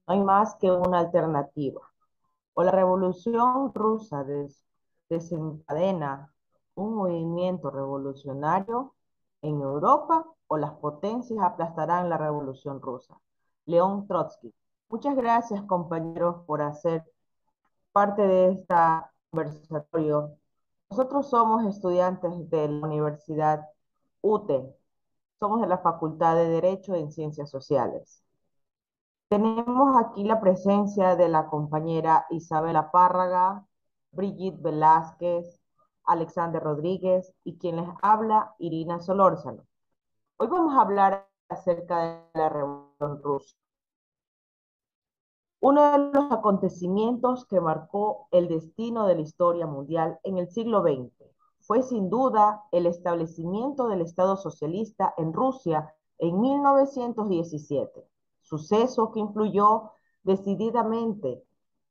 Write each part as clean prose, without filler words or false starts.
No hay más que una alternativa. O la Revolución Rusa desencadena un movimiento revolucionario en Europa o las potencias aplastarán la Revolución Rusa. León Trotsky. Muchas gracias, compañeros, por hacer parte de este conversatorio. Nosotros somos estudiantes de la Universidad UTE. Somos de la Facultad de Derecho en Ciencias Sociales. Tenemos aquí la presencia de la compañera Isabela Párraga, Brigitte Velázquez, Alexander Rodríguez y quien les habla, Irina Solórzano. Hoy vamos a hablar acerca de la Revolución Rusa, uno de los acontecimientos que marcó el destino de la historia mundial en el siglo XX. Fue sin duda el establecimiento del Estado socialista en Rusia en 1917, suceso que influyó decididamente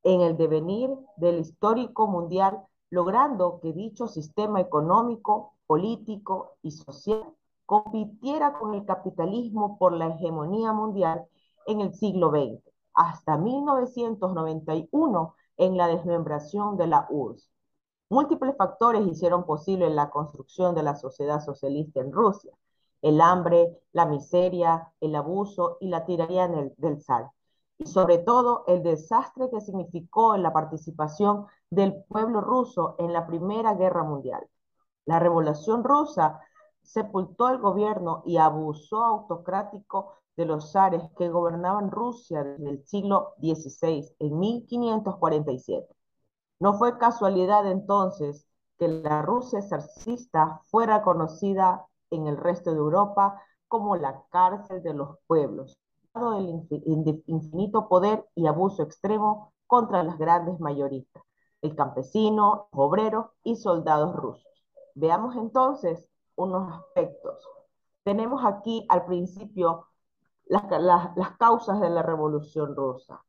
en el devenir del histórico mundial, logrando que dicho sistema económico, político y social compitiera con el capitalismo por la hegemonía mundial en el siglo XX hasta 1991 en la desmembración de la URSS. Múltiples factores hicieron posible la construcción de la sociedad socialista en Rusia: el hambre, la miseria, el abuso y la tiranía del zar. Y sobre todo el desastre que significó la participación del pueblo ruso en la Primera Guerra Mundial. La Revolución Rusa sepultó el gobierno y abuso autocrático de los zares que gobernaban Rusia desde el siglo XVI, en 1547. No fue casualidad entonces que la Rusia zarista fuera conocida en el resto de Europa como la cárcel de los pueblos, dado el infinito poder y abuso extremo contra las grandes mayoristas, el campesino, obrero y soldados rusos. Veamos entonces unos aspectos. Tenemos aquí al principio las causas de la Revolución Rusa.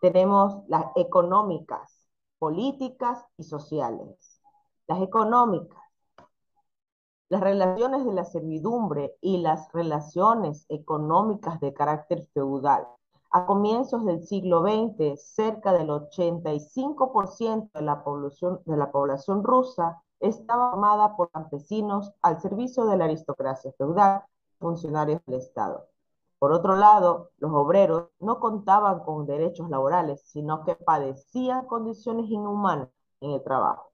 Tenemos las económicas, políticas y sociales. Las económicas, las relaciones de la servidumbre y las relaciones económicas de carácter feudal. A comienzos del siglo XX, cerca del 85% de la población rusa estaba formada por campesinos al servicio de la aristocracia feudal, funcionarios del Estado. Por otro lado, los obreros no contaban con derechos laborales, sino que padecían condiciones inhumanas en el trabajo.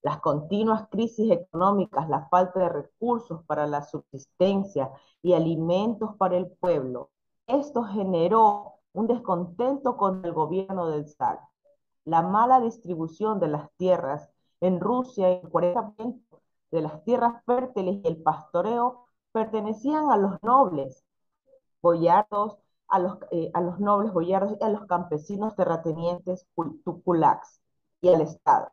Las continuas crisis económicas, la falta de recursos para la subsistencia y alimentos para el pueblo, esto generó un descontento con el gobierno del zar. La mala distribución de las tierras en Rusia, el 40% de las tierras fértiles y el pastoreo pertenecían a los nobles boyardos, a los nobles boyardos y a los campesinos terratenientes kulaks y al Estado.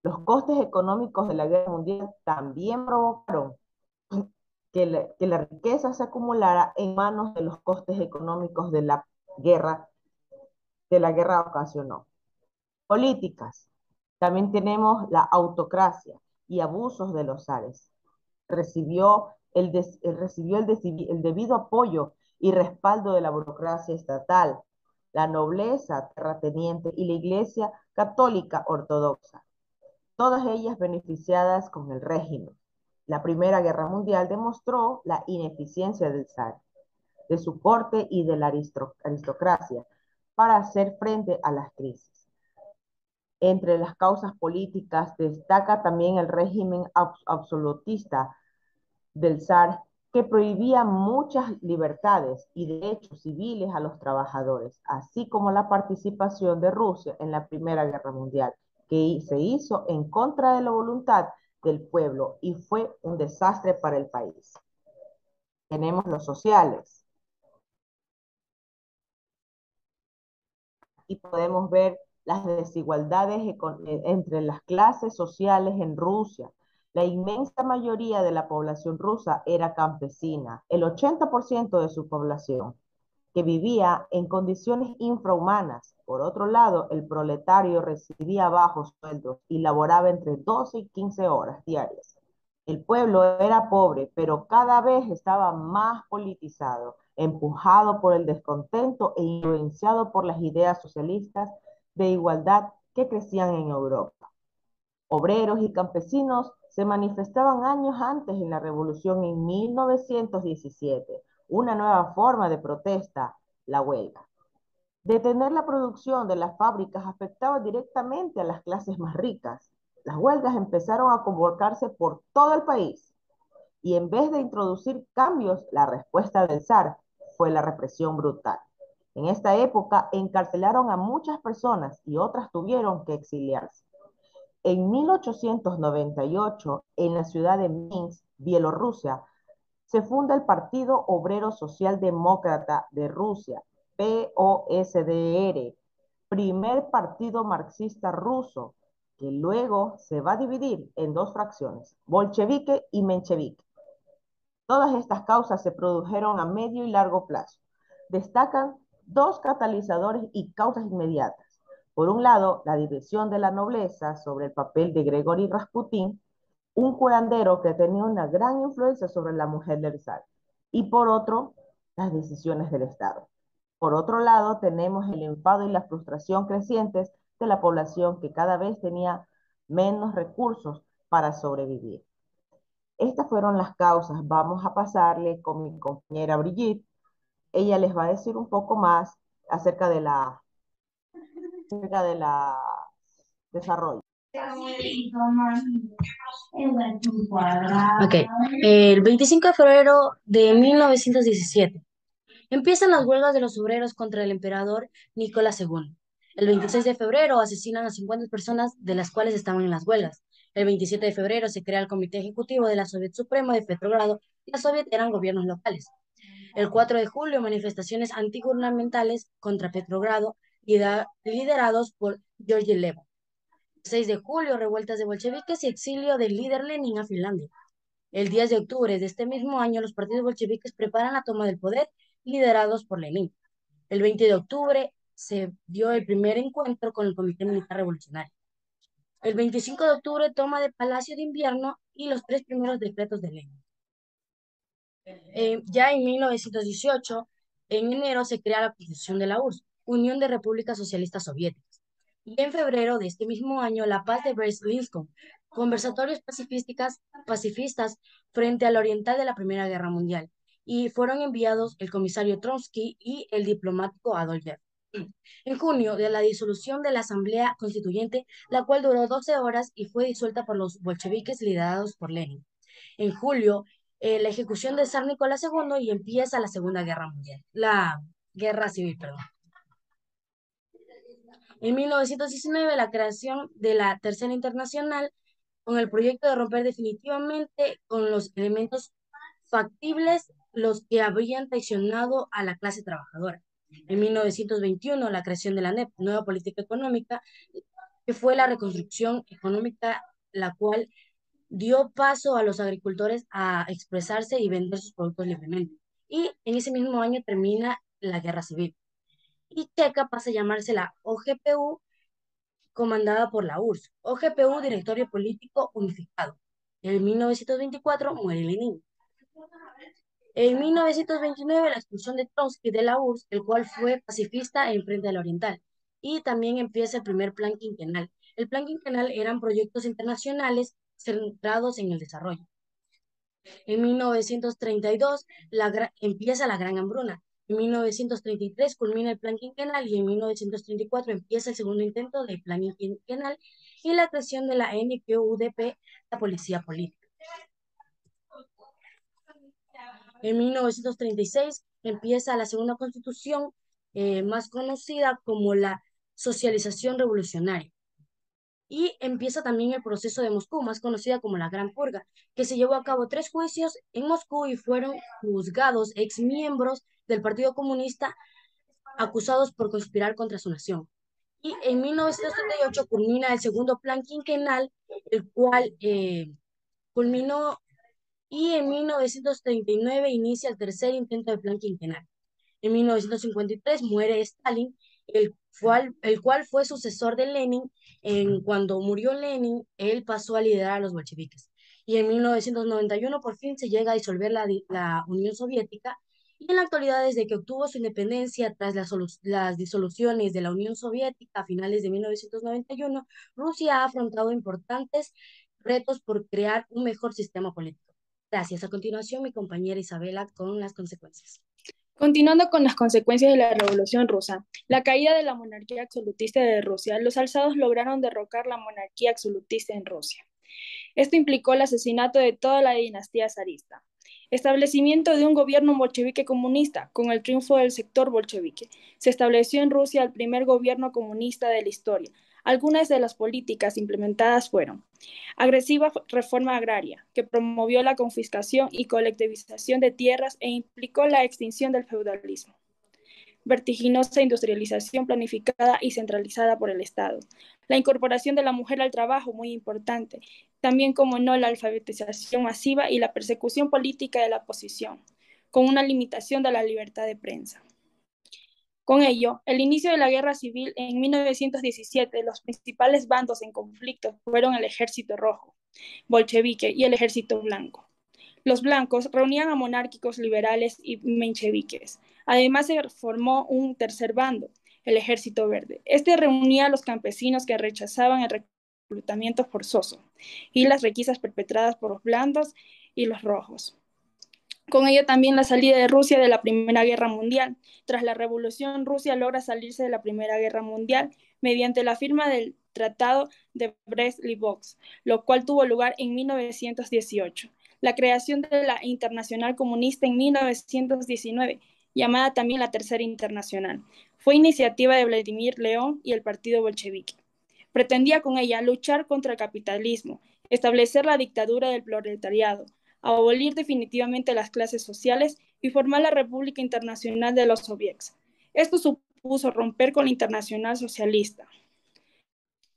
Los costes económicos de la guerra mundial también provocaron que la riqueza se acumulara en manos de los costes económicos guerra, de la guerra ocasionó. Políticas. También tenemos la autocracia y abusos de los zares. Recibió el debido apoyo y respaldo de la burocracia estatal, la nobleza terrateniente y la Iglesia Católica Ortodoxa, todas ellas beneficiadas con el régimen. La Primera Guerra Mundial demostró la ineficiencia del zar, de su corte y de la aristocracia para hacer frente a las crisis. Entre las causas políticas destaca también el régimen absolutista del zar, que prohibía muchas libertades y derechos civiles a los trabajadores, así como la participación de Rusia en la Primera Guerra Mundial, que se hizo en contra de la voluntad del pueblo y fue un desastre para el país. Tenemos los sociales y podemos ver las desigualdades entre las clases sociales en Rusia. La inmensa mayoría de la población rusa era campesina, el 80% de su población, que vivía en condiciones infrahumanas. Por otro lado, el proletario recibía bajos sueldos y laboraba entre 12 y 15 horas diarias. El pueblo era pobre, pero cada vez estaba más politizado. empujado por el descontento e influenciado por las ideas socialistas de igualdad que crecían en Europa. Obreros y campesinos se manifestaban años antes en la revolución en 1917, una nueva forma de protesta, la huelga. Detener la producción de las fábricas afectaba directamente a las clases más ricas. Las huelgas empezaron a convocarse por todo el país y en vez de introducir cambios, la respuesta del zar fue la represión brutal. En esta época encarcelaron a muchas personas y otras tuvieron que exiliarse. En 1898, en la ciudad de Minsk, Bielorrusia, se funda el Partido Obrero Socialdemócrata de Rusia, POSDR, primer partido marxista ruso, que luego se va a dividir en dos fracciones, bolchevique y menchevique. Todas estas causas se produjeron a medio y largo plazo. Destacan dos catalizadores y causas inmediatas. Por un lado, la división de la nobleza sobre el papel de Grigori Rasputin, un curandero que tenía una gran influencia sobre la mujer del zar. Y por otro, las decisiones del Estado. Por otro lado, tenemos el enfado y la frustración crecientes de la población que cada vez tenía menos recursos para sobrevivir. Estas fueron las causas. Vamos a pasarle con mi compañera Brigitte. Ella les va a decir un poco más acerca de la desarrollo. Ok, el 25 de febrero de 1917 empiezan las huelgas de los obreros contra el emperador Nicolás II. El 26 de febrero asesinan a 50 personas, de las cuales estaban en las huelgas. El 27 de febrero se crea el Comité Ejecutivo de la Soviet Suprema de Petrogrado y la Soviet eran gobiernos locales. El 4 de julio, manifestaciones antigubernamentales contra Petrogrado liderados por Georgi Lev. 6 de julio, revueltas de bolcheviques y exilio del líder Lenin a Finlandia. El 10 de octubre de este mismo año, los partidos bolcheviques preparan la toma del poder, liderados por Lenin. El 20 de octubre se dio el primer encuentro con el Comité Militar Revolucionario. El 25 de octubre, toma de Palacio de Invierno y los tres primeros decretos de Lenin. Ya en 1918, en enero, se crea la Constitución de la URSS, Unión de Repúblicas Socialistas Soviéticas. Y en febrero de este mismo año, la paz de Brest-Litovsk, conversatorios pacifistas frente al oriental de la Primera Guerra Mundial. Y fueron enviados el comisario Trotsky y el diplomático Adolf Hitler. En junio, de la disolución de la Asamblea Constituyente, la cual duró 12 horas y fue disuelta por los bolcheviques liderados por Lenin. En julio, la ejecución de zar Nicolás II y empieza la Segunda Guerra Mundial, la Guerra Civil, perdón. En 1919, la creación de la Tercera Internacional con el proyecto de romper definitivamente con los elementos factibles los que habrían traicionado a la clase trabajadora. En 1921, la creación de la NEP, Nueva Política Económica, que fue la reconstrucción económica, la cual dio paso a los agricultores a expresarse y vender sus productos libremente. Y en ese mismo año termina la Guerra Civil. Y Checa pasa a llamarse la OGPU, comandada por la URSS, OGPU, Directorio Político Unificado. En 1924 muere Lenin. En 1929, la expulsión de Trotsky de la URSS, el cual fue pacifista en Frente del Oriental. Y también empieza el primer plan quinquenal. El plan quinquenal eran proyectos internacionales centrados en el desarrollo. En 1932 empieza la Gran Hambruna. En 1933 culmina el plan quinquenal y en 1934 empieza el segundo intento del plan quinquenal y la creación de la NQUDP, la Policía Política. En 1936 empieza la segunda constitución, más conocida como la socialización revolucionaria. Y empieza también el proceso de Moscú, más conocida como la Gran Purga, que se llevó a cabo 3 juicios en Moscú y fueron juzgados exmiembros del Partido Comunista acusados por conspirar contra su nación. Y en 1938 culmina el segundo plan quinquenal, el cual culminó, y en 1939 inicia el tercer intento del plan quinquenal. En 1953 muere Stalin, el cual fue sucesor de Lenin. Cuando murió Lenin, él pasó a liderar a los bolcheviques. Y en 1991 por fin se llega a disolver la Unión Soviética Y en la actualidad, desde que obtuvo su independencia tras las disoluciones de la Unión Soviética a finales de 1991, Rusia ha afrontado importantes retos por crear un mejor sistema político. Gracias. A continuación, mi compañera Isabela con las consecuencias. Continuando con las consecuencias de la Revolución Rusa, la caída de la monarquía absolutista de Rusia, los alzados lograron derrocar la monarquía absolutista en Rusia. Esto implicó el asesinato de toda la dinastía zarista, establecimiento de un gobierno bolchevique comunista. Con el triunfo del sector bolchevique, se estableció en Rusia el primer gobierno comunista de la historia. Algunas de las políticas implementadas fueron: agresiva reforma agraria, que promovió la confiscación y colectivización de tierras e implicó la extinción del feudalismo; vertiginosa industrialización planificada y centralizada por el Estado; la incorporación de la mujer al trabajo, muy importante; también, como no, la alfabetización masiva y la persecución política de la oposición, con una limitación de la libertad de prensa. Con ello, el inicio de la guerra civil en 1917, los principales bandos en conflicto fueron el Ejército Rojo, bolchevique, y el Ejército Blanco. Los blancos reunían a monárquicos liberales y mencheviques. Además, se formó un tercer bando, el Ejército Verde. Este reunía a los campesinos que rechazaban el reclutamiento forzoso y las requisas perpetradas por los blancos y los rojos. Con ello también la salida de Rusia de la Primera Guerra Mundial. Tras la Revolución, Rusia logra salirse de la Primera Guerra Mundial mediante la firma del Tratado de Brest-Litovsk, lo cual tuvo lugar en 1918. La creación de la Internacional Comunista en 1919, llamada también la Tercera Internacional, fue iniciativa de Vladimir Lenin y el Partido Bolchevique. Pretendía con ella luchar contra el capitalismo, establecer la dictadura del proletariado, abolir definitivamente las clases sociales y formar la República Internacional de los Soviets. Esto supuso romper con la Internacional Socialista.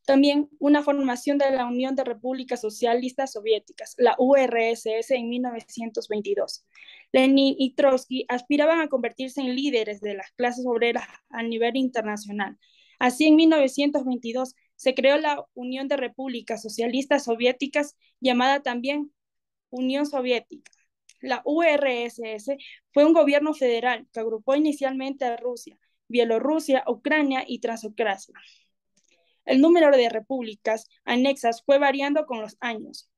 También una formación de la Unión de Repúblicas Socialistas Soviéticas, la URSS, en 1922. Lenin y Trotsky aspiraban a convertirse en líderes de las clases obreras a nivel internacional. Así, en 1922 se creó la Unión de Repúblicas Socialistas Soviéticas, llamada también Unión Soviética. La URSS fue un gobierno federal que agrupó inicialmente a Rusia, Bielorrusia, Ucrania y Transcaucasia. El número de repúblicas anexas fue variando con los años.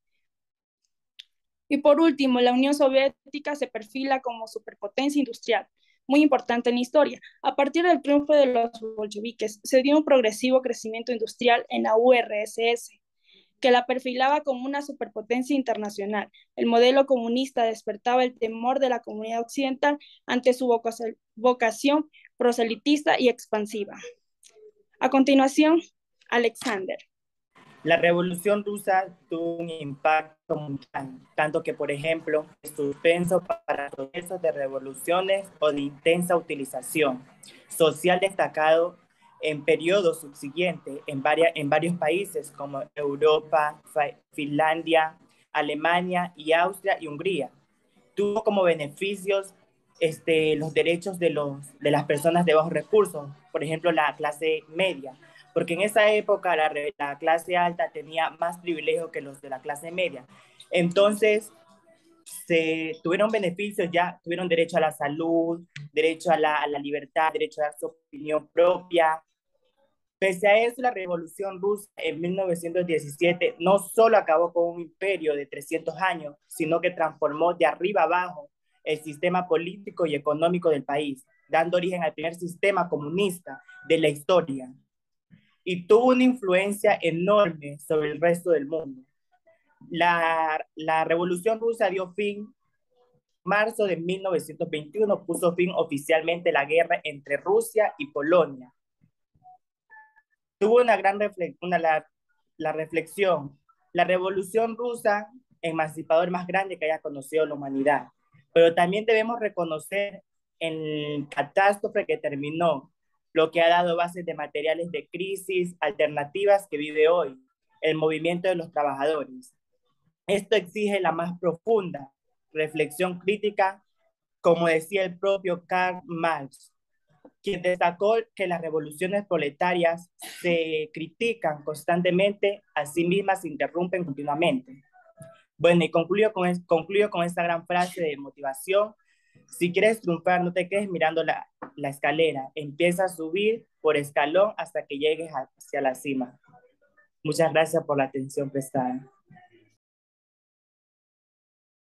Y por último, la Unión Soviética se perfila como superpotencia industrial, muy importante en la historia. A partir del triunfo de los bolcheviques, se dio un progresivo crecimiento industrial en la URSS, que la perfilaba como una superpotencia internacional. El modelo comunista despertaba el temor de la comunidad occidental ante su vocación proselitista y expansiva. A continuación, Alexander. La Revolución Rusa tuvo un impacto mundial, tanto que, por ejemplo, es suspenso para procesos de revoluciones o de intensa utilización social destacado en periodos subsiguientes en varios países como Europa, Finlandia, Alemania y Austria y Hungría. Tuvo como beneficios los derechos de las personas de bajos recursos, por ejemplo, la clase media, porque en esa época la clase alta tenía más privilegios que los de la clase media. Entonces, se tuvieron beneficios, ya tuvieron derecho a la salud, derecho a la libertad, derecho a dar su opinión propia. Pese a eso, la Revolución Rusa en 1917 no solo acabó con un imperio de 300 años, sino que transformó de arriba abajo el sistema político y económico del país, dando origen al primer sistema comunista de la historia. Y tuvo una influencia enorme sobre el resto del mundo. La Revolución Rusa dio fin, marzo de 1921, puso fin oficialmente la guerra entre Rusia y Polonia. Tuvo una gran reflexión. La Revolución Rusa, emancipador más grande que haya conocido la humanidad. Pero también debemos reconocer el catástrofe que terminó, lo que ha dado bases de materiales de crisis alternativas que vive hoy el movimiento de los trabajadores. Esto exige la más profunda reflexión crítica, como decía el propio Karl Marx, quien destacó que las revoluciones proletarias se critican constantemente, a sí mismas se interrumpen continuamente. Bueno, y concluyo con esta gran frase de motivación: Si quieres triunfar, no te quedes mirando la escalera. Empieza a subir por escalón hasta que llegues hacia la cima. Muchas gracias por la atención prestada.